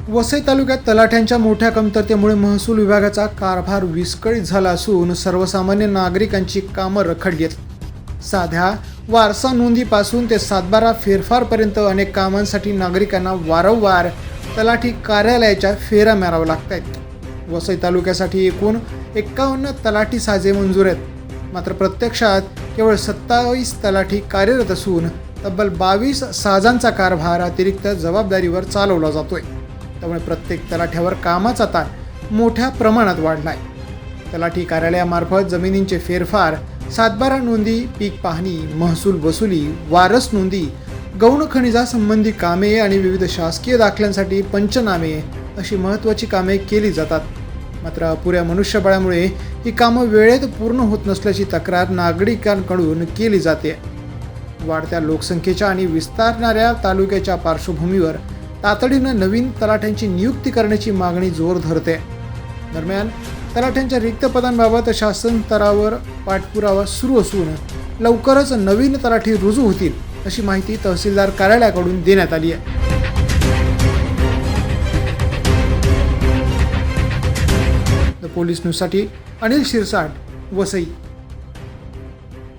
वसई तालुक्यात तलाठ्यांच्या मोठ्या कमतरतेमुळे महसूल विभागाचा कारभार विस्कळीत झाला असून सर्वसामान्य नागरिकांची कामं रखडली आहेत। साध्या वारसा नोंदीपासून ते सातबारा फेरफारपर्यंत अनेक कामांसाठी नागरिकांना वारंवार तलाठी कार्यालयाच्या फेऱ्या माराव्या लागत आहेत। वसई तालुक्यासाठी एकूण 51 तलाठी साजे मंजूर आहेत, मात्र प्रत्यक्षात केवळ 27 तलाठी कार्यरत असून तब्बल 22 साजांचा कारभार अतिरिक्त जबाबदारीवर चालवला जातोय। त्यामुळे प्रत्येक तलाठ्यावर कामाचा ताण मोठ्या प्रमाणात वाढला आहे। तलाठी कार्यालयामार्फत जमिनींचे फेरफार, सातबारा नोंदी, पीक पाहणी, महसूल वसुली, वारस नोंदी, गौण खनिजासंबंधी कामे आणि विविध शासकीय दाखल्यांसाठी पंचनामे अशी महत्त्वाची कामे केली जातात। मात्र अपुऱ्या मनुष्यबळामुळे ही कामं वेळेत पूर्ण होत नसल्याची तक्रार नागरिकांकडून केली जाते। वाढत्या लोकसंख्येच्या आणि विस्तारणाऱ्या तालुक्याच्या पार्श्वभूमीवर तातडीनं नवीन तलाठ्यांची नियुक्ती करण्याची मागणी जोर धरते। दरम्यान तलाठ्यांच्या रिक्त पदांबाबत शासन स्तरावर पाठपुरावा सुरू असून लवकरच नवीन तलाठी रुजू होतील अशी माहिती तहसीलदार कार्यालयाकडून देण्यात आली आहे। द पोलीस न्यूजसाठी अनिल शिरसाट, वसई।